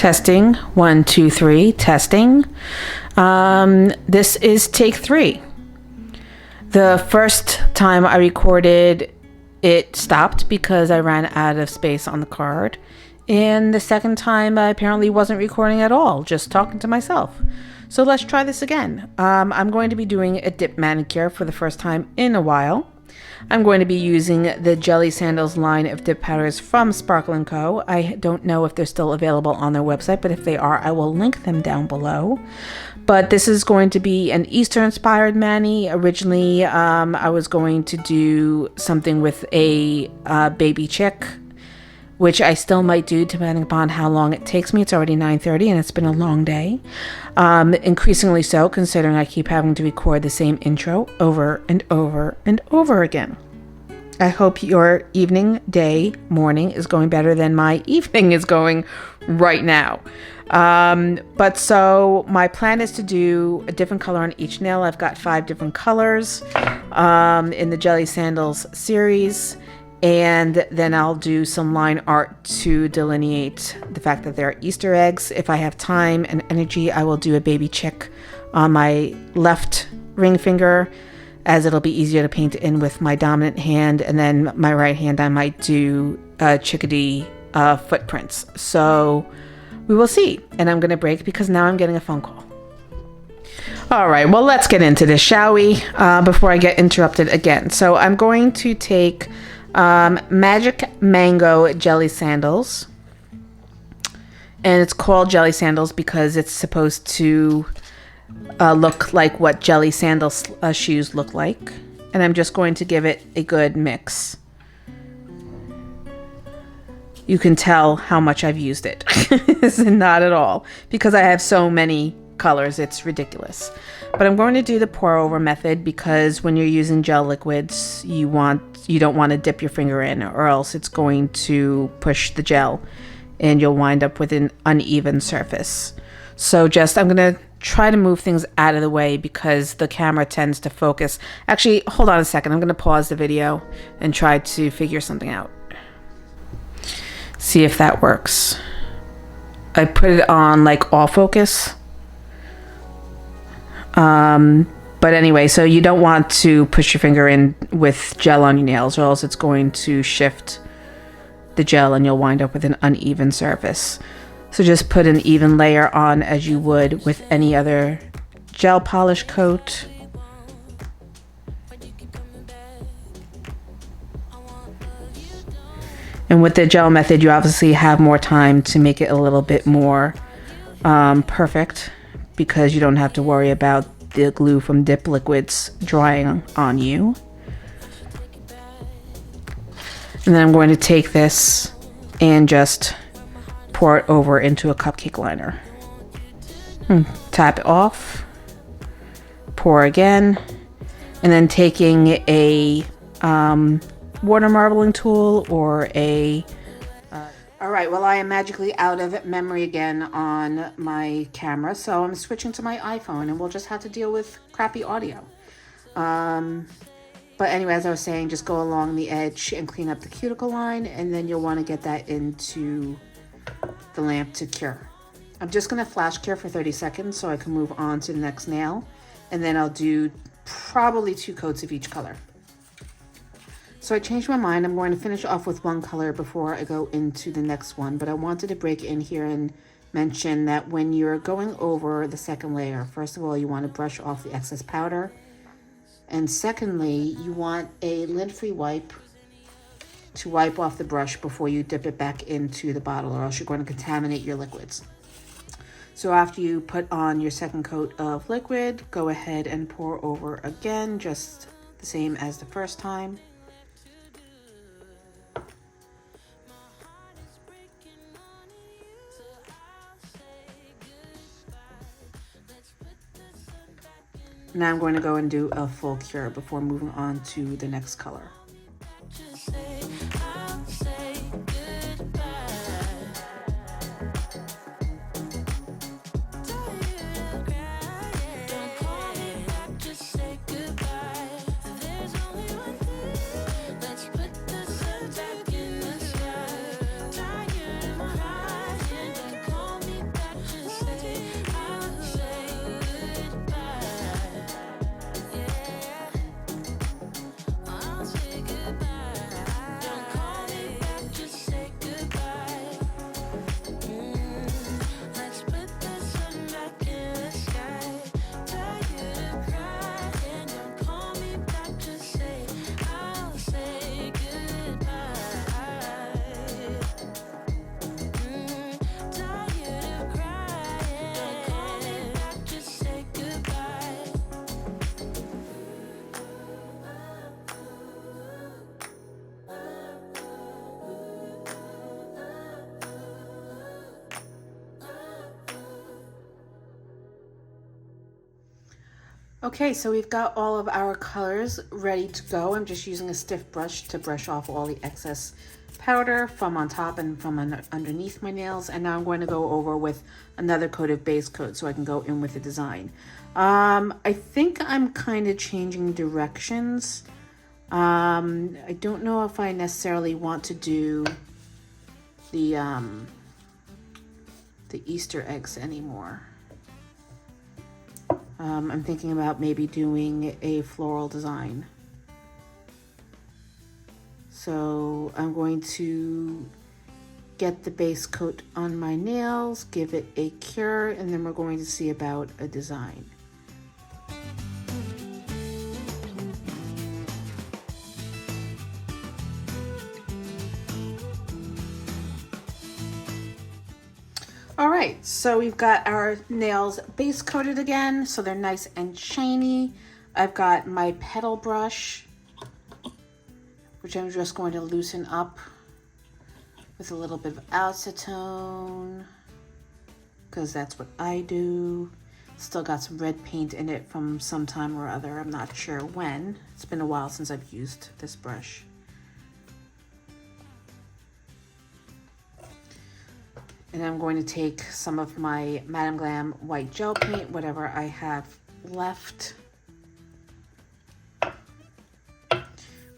Testing, 1, 2, 3, testing. This is take 3. The first time I recorded, it stopped because I ran out of space on the card. And the second time, I apparently wasn't recording at all, just talking to myself. So let's try this again. I'm going to be doing a dip manicure for the first time in a while. I'm going to be using the Jelly Sandals line of dip powders from Sparkle & Co. I don't know if they're still available on their website, but if they are, I will link them down below. But this is going to be an Easter-inspired mani. Originally, I was going to do something with a baby chick, which I still might do depending upon how long it takes me. It's already 9:30 and it's been a long day. Increasingly so, considering I keep having to record the same intro over and over and over again. I hope your evening, day, morning is going better than my evening is going right now. But so my plan is to do a different color on each nail. I've got 5 different colors in the Jelly Sandals series. And then I'll do some line art to delineate the fact that they're Easter eggs. If I have time and energy, I will do a baby chick on my left ring finger, as it'll be easier to paint in with my dominant hand. And then my right hand, I might do chickadee footprints. So we will see. And I'm going to break because now I'm getting a phone call. All right, well, let's get into this, shall we? Before I get interrupted again. So I'm going to take Magic Mango Jelly Sandals, and it's called Jelly Sandals because it's supposed to look like what Jelly Sandals shoes look like, and I'm just going to give it a good mix. You can tell how much I've used it. Not at all, because I have so many colors, it's ridiculous. But I'm going to do the pour over method because when you're using gel liquids, you don't want to dip your finger in, or else it's going to push the gel and you'll wind up with an uneven surface. So I'm going to try to move things out of the way because the camera tends to focus. Actually, hold on a second. I'm going to pause the video and try to figure something out. See if that works. I put it on like all focus. But anyway, so you don't want to push your finger in with gel on your nails, or else it's going to shift the gel and you'll wind up with an uneven surface. So just put an even layer on as you would with any other gel polish coat. And with the gel method, you obviously have more time to make it a little bit more perfect, because you don't have to worry about the glue from dip liquids drying on you. And then I'm going to take this and just pour it over into a cupcake liner. Tap it off, pour again, and then taking a water marbling tool or a all right, well, I am magically out of memory again on my camera, so I'm switching to my iPhone, and we'll just have to deal with crappy audio. But anyway, as I was saying, just go along the edge and clean up the cuticle line, and then you'll want to get that into the lamp to cure. I'm just going to flash cure for 30 seconds so I can move on to the next nail, and then I'll do probably 2 coats of each color. So I changed my mind. I'm going to finish off with one color before I go into the next one, but I wanted to break in here and mention that when you're going over the second layer, first of all, you want to brush off the excess powder. And secondly, you want a lint-free wipe to wipe off the brush before you dip it back into the bottle, or else you're going to contaminate your liquids. So after you put on your second coat of liquid, go ahead and pour over again, just the same as the first time. Now I'm going to go and do a full cure before moving on to the next color. Okay, so we've got all of our colors ready to go. I'm just using a stiff brush to brush off all the excess powder from on top and from underneath my nails. And now I'm going to go over with another coat of base coat so I can go in with the design. I think I'm kind of changing directions. I don't know if I necessarily want to do the Easter eggs anymore. I'm thinking about maybe doing a floral design. So I'm going to get the base coat on my nails, give it a cure, and then we're going to see about a design. All right, so we've got our nails base coated again, so they're nice and shiny. I've got my petal brush, which I'm just going to loosen up with a little bit of acetone, because that's what I do. Still got some red paint in it from some time or other. I'm not sure when. It's been a while since I've used this brush. And I'm going to take some of my Madam Glam white gel paint, whatever I have left,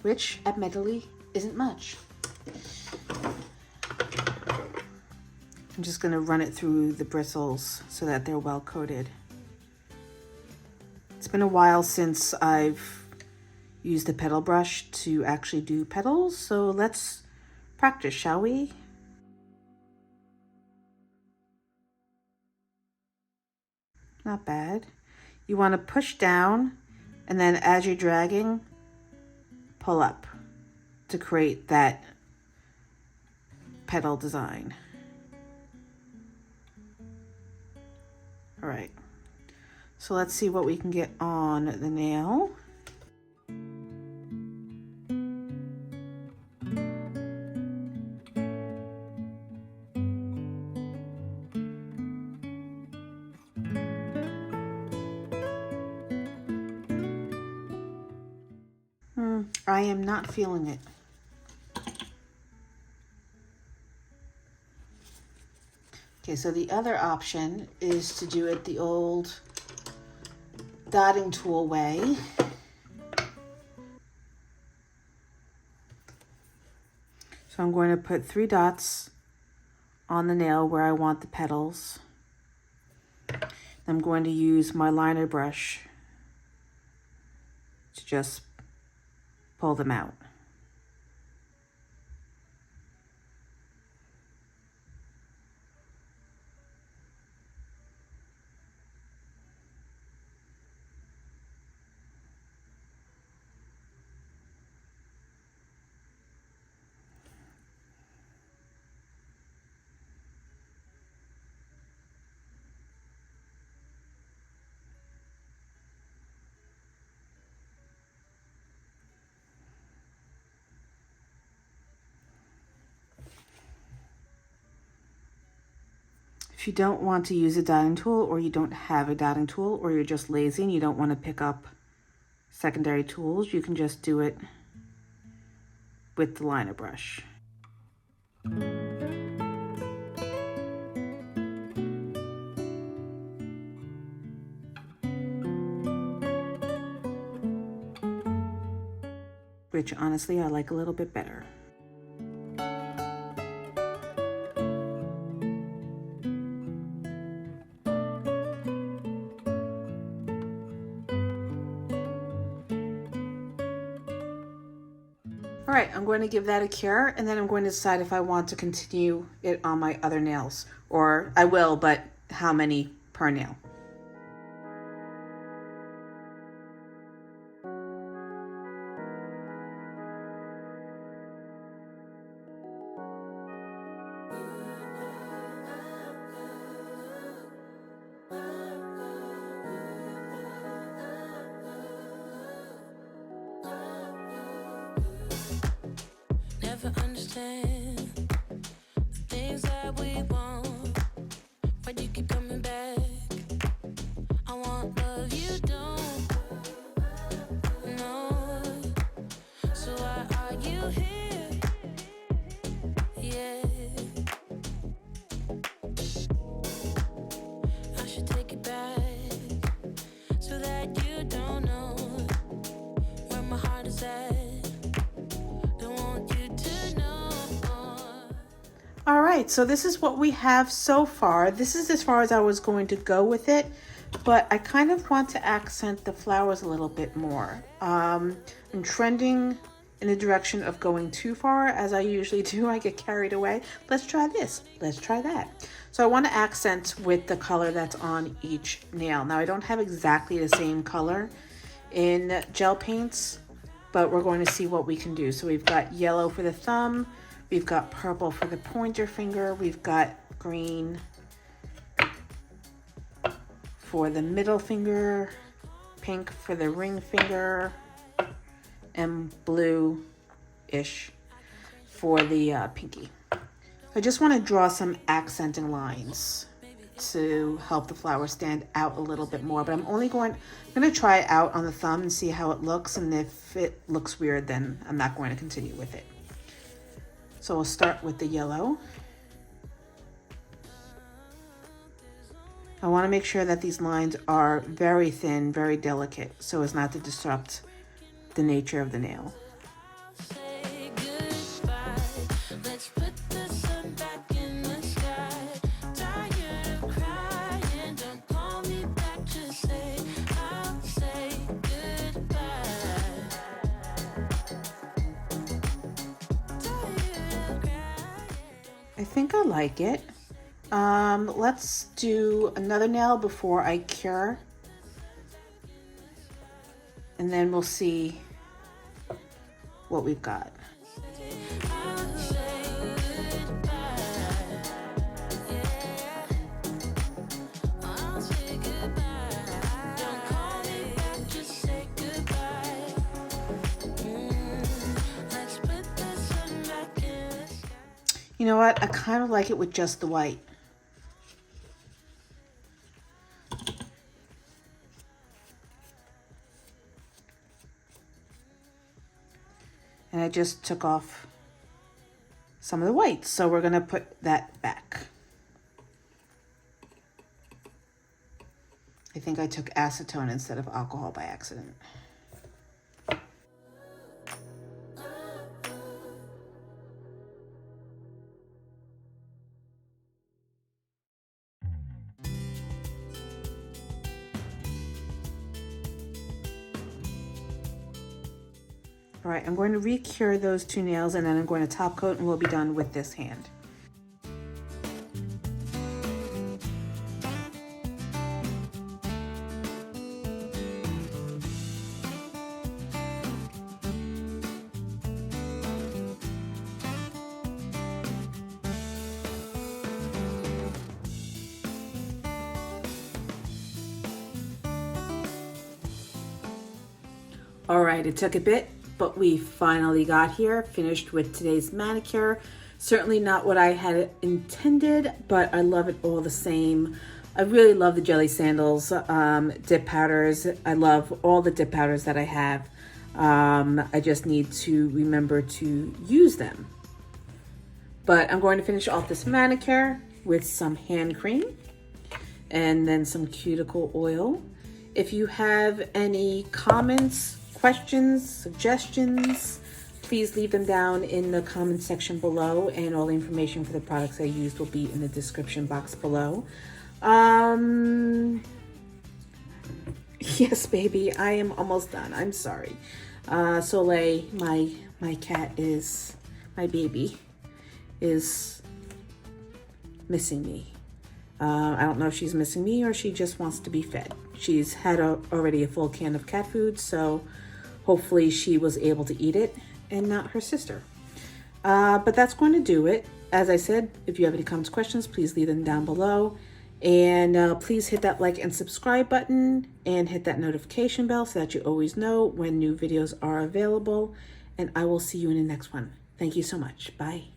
which admittedly isn't much. I'm just going to run it through the bristles so that they're well coated. It's been a while since I've used a petal brush to actually do petals, so let's practice, shall we? Not bad. You want to push down, and then as you're dragging, pull up to create that petal design. All right, so let's see what we can get on the nail. I am not feeling it. Okay, so the other option is to do it the old dotting tool way. So I'm going to put 3 dots on the nail where I want the petals. I'm going to use my liner brush to just pull them out. If you don't want to use a dotting tool, or you don't have a dotting tool, or you're just lazy and you don't want to pick up secondary tools, you can just do it with the liner brush. Which honestly I like a little bit better. All right, I'm going to give that a cure, and then I'm going to decide if I want to continue it on my other nails, or I will, but how many per nail. Understand the things that we want, but you keep coming back. I want love you don't. All right, so this is what we have so far. This is as far as I was going to go with it, but I kind of want to accent the flowers a little bit more. I'm trending in the direction of going too far, as I usually do. I get carried away. Let's try this. Let's try that. So I want to accent with the color that's on each nail. Now, I don't have exactly the same color in gel paints, but we're going to see what we can do. So we've got yellow for the thumb. We've got purple for the pointer finger. We've got green for the middle finger, pink for the ring finger, and blue-ish for the pinky. I just want to draw some accenting lines to help the flower stand out a little bit more, but I'm going to try it out on the thumb and see how it looks, and if it looks weird, then I'm not going to continue with it. So we'll start with the yellow. I want to make sure that these lines are very thin, very delicate, so as not to disrupt the nature of the nail. Say goodbye. Let's put the sun back in the sky. Tired of crying, don't call me back. Just say I'll say goodbye. Tired of crying. I think I like it. Let's do another nail before I cure. And then we'll see what we've got. I'll say goodbye. Yeah. I'll say goodbye. Don't call me back, just say goodbye. Let's put the sun back in the sky. You know what? I kind of like it with just the white. And I just took off some of the white, so we're gonna put that back. I think I took acetone instead of alcohol by accident. All right, I'm going to re-cure those two nails, and then I'm going to top coat, and we'll be done with this hand. All right, it took a bit, but we finally got here, finished with today's manicure. Certainly not what I had intended, but I love it all the same. I really love the Jelly Sandals dip powders. I love all the dip powders that I have. I just need to remember to use them. But I'm going to finish off this manicure with some hand cream and then some cuticle oil. If you have any comments, questions, suggestions, please leave them down in the comment section below, and all the information for the products I used will be in the description box below. Yes, baby, I am almost done. I'm sorry. Soleil, my cat is, my baby, is missing me. I don't know if she's missing me or she just wants to be fed. She's had already a full can of cat food, so hopefully she was able to eat it and not her sister. But that's going to do it. As I said, if you have any comments, questions, please leave them down below. And please hit that like and subscribe button and hit that notification bell so that you always know when new videos are available. And I will see you in the next one. Thank you so much. Bye.